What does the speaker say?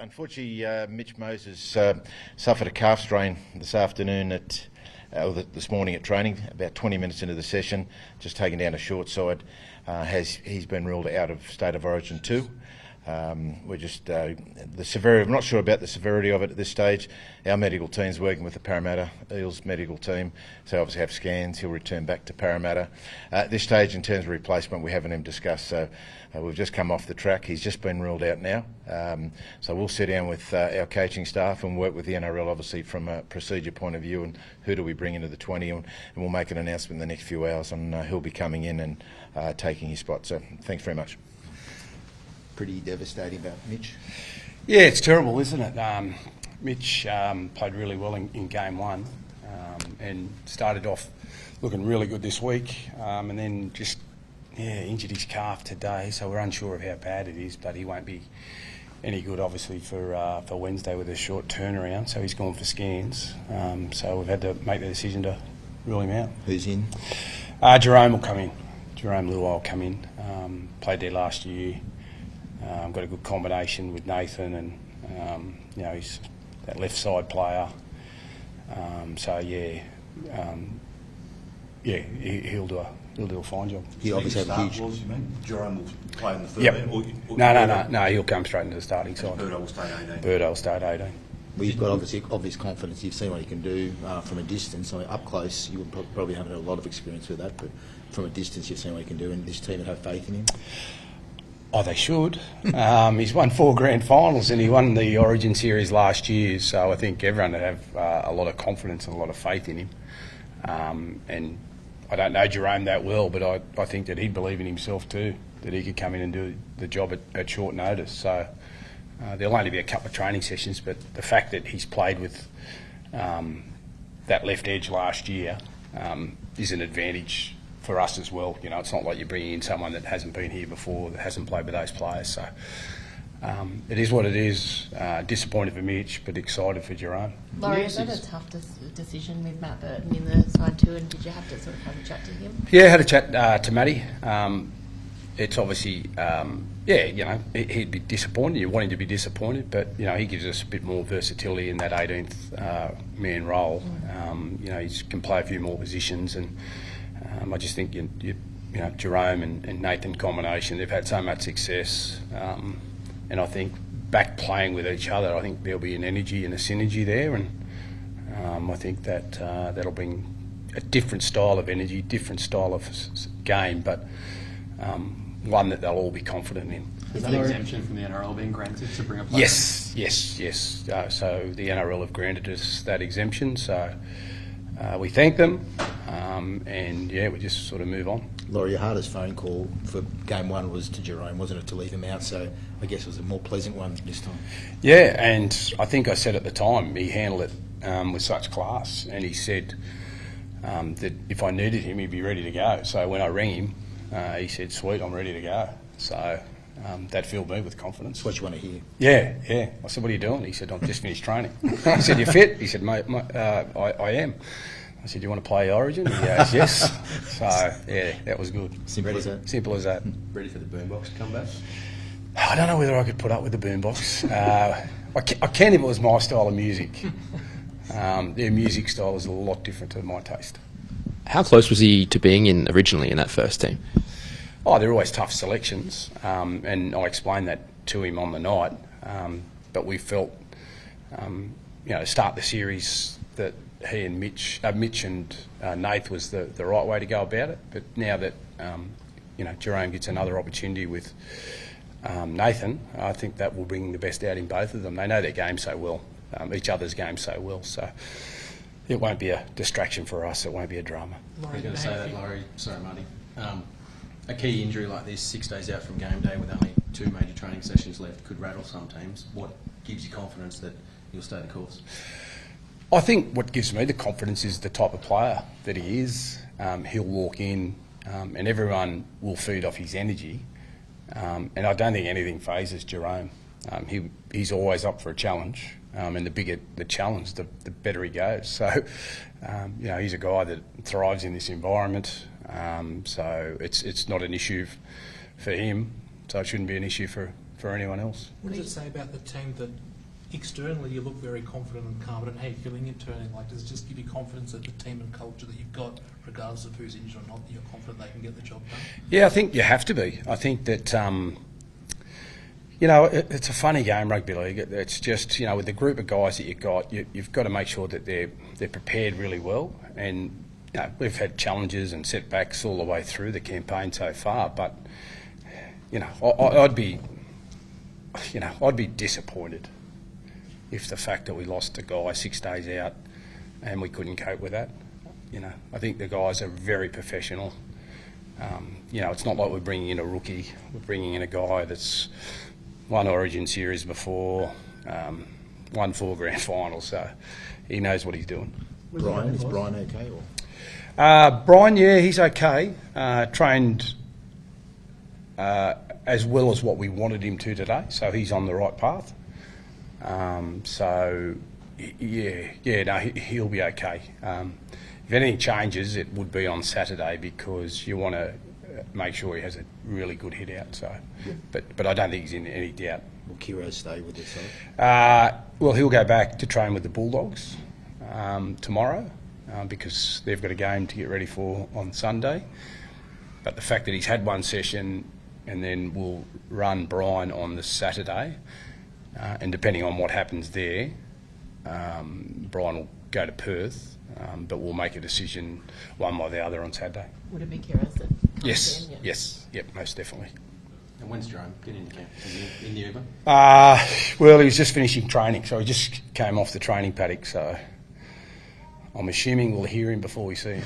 Unfortunately, Mitch Moses suffered a calf strain this afternoon this morning at training, about 20 minutes into the session, just taken down a short side. He's been ruled out of State of Origin 2. We're just the severity. I'm not sure about the severity of it at this stage. Our medical team's working with the Parramatta Eels medical team, so obviously have scans. He'll return back to Parramatta. At this stage, in terms of replacement, we haven't even discussed. So we've just come off the track. He's just been ruled out now. So we'll sit down with our coaching staff and work with the NRL, obviously from a procedure point of view, and who do we bring into the 20, and we'll make an announcement in the next few hours on who'll be coming in and taking his spot. So thanks very much. Pretty devastating about Mitch. Yeah, it's terrible, isn't it? Mitch played really well in game one and started off looking really good this week, and then just injured his calf today, so we're unsure of how bad it is, but he won't be any good obviously for Wednesday with a short turnaround, so he's gone for scans. So we've had to make the decision to rule him out. Who's in? Jarome will come in. Jarome Luai will come in. Played there last year. Got a good combination with Nathan, and he's that left side player. He'll do a fine job. He obviously had a huge. Jerome will play in the 13. Yep. No. He'll come straight into the starting side. Birdo will stay 18. Birdo will start 18. Well, you've got obvious confidence. You've seen what he can do from a distance. I mean, up close, you would probably haven't had a lot of experience with that, but from a distance, you've seen what he can do, and this team would have faith in him. Oh, they should. He's won 4 grand finals and he won the Origin series last year, so I think everyone would have a lot of confidence and a lot of faith in him. And I don't know Jerome that well, but I think that he'd believe in himself too, that he could come in and do the job at short notice. So there'll only be a couple of training sessions, but the fact that he's played with that left edge last year is an advantage for us as well. It's not like you're bringing in someone that hasn't been here before, that hasn't played with those players. So it is what it is. Disappointed for Mitch, but excited for Jerome. Laurie, is that a tough decision with Matt Burton in the side too, and did you have to sort of have a chat to him? Yeah, I had a chat to Matty. It's obviously, he'd be disappointed. You want him to be disappointed, but he gives us a bit more versatility in that 18th man role. He can play a few more positions, and I just think Jerome and Nathan combination, they've had so much success, and I think back playing with each other, I think there'll be an energy and a synergy there, and I think that that'll bring a different style of energy, different style of game, but one that they'll all be confident in. Is that exemption from the NRL being granted to bring a player? Yes. So the NRL have granted us that exemption, so we thank them, and we just sort of move on. Laurie, your hardest phone call for game one was to Jerome, wasn't it, to leave him out? So I guess it was a more pleasant one this time. Yeah, and I think I said at the time he handled it with such class, and he said that if I needed him, he'd be ready to go. So when I rang him, he said, "Sweet, I'm ready to go." So that filled me with confidence. That's what you want to hear. Yeah. I said, "What are you doing?" He said, "I've just finished training." I said, "You fit?" He said, "Mate, I am." I said, "Do you want to play Origin?" He goes, "Yes." So, that was good. Simple as that. Ready for the boombox to come back? I don't know whether I could put up with the boombox. I can if it was my style of music. Their music style is a lot different to my taste. How close was he to being in originally in that first team? Oh, they're always tough selections, and I explained that to him on the night. But we felt, to start the series, that he and Mitch and Nath was the right way to go about it. But now that Jerome gets another opportunity with Nathan, I think that will bring the best out in both of them. They know their game so well, each other's game so well. So it won't be a distraction for us. It won't be a drama. I was going to say that, Laurie. Sorry, Marty. A key injury like this, 6 days out from game day with only 2 major training sessions left, could rattle some teams. What gives you confidence that he'll stay the course? I think what gives me the confidence is the type of player that he is. He'll walk in and everyone will feed off his energy. And I don't think anything phases Jerome. He's always up for a challenge. And the bigger the challenge, the better he goes. So, he's a guy that thrives in this environment. So it's not an issue for him. So it shouldn't be an issue for anyone else. What does it say about the team that externally you look very confident and confident. How are you feeling internally? Like, does it just give you confidence that the team and culture that you've got, regardless of who's injured or not, that you're confident they can get the job done? Yeah, I think you have to be. I think that, you know, it's a funny game, rugby league. It's just, you know, with the group of guys that you've got, you've got to make sure that they're prepared really well. And, you know, we've had challenges and setbacks all the way through the campaign so far, but, you know, I'd be disappointed if the fact that we lost a guy 6 days out and we couldn't cope with that. You know, I think the guys are very professional. You know, it's not like we're bringing in a rookie. We're bringing in a guy that's won Origin Series before, won 4 grand finals, so he knows what he's doing. Brian, is Brian okay? Or? Brian, yeah, he's okay. Trained as well as what we wanted him to today, so he's on the right path. So, yeah, no, he'll be okay. If anything changes, it would be on Saturday because you want to make sure he has a really good hit out. So, but I don't think he's in any doubt. Will Kiro stay with the side? Well, he'll go back to train with the Bulldogs tomorrow because they've got a game to get ready for on Sunday. But the fact that he's had one session and then we'll run Brian on the Saturday, and depending on what happens there, Brian will go to Perth, but we'll make a decision one way or the other on Saturday. Would it be Kira's that comes Yes, in? Yeah. yes, yep, most definitely. And when's Jerome getting into camp? In the Uber? Well, he was just finishing training, so he just came off the training paddock, so I'm assuming we'll hear him before we see him.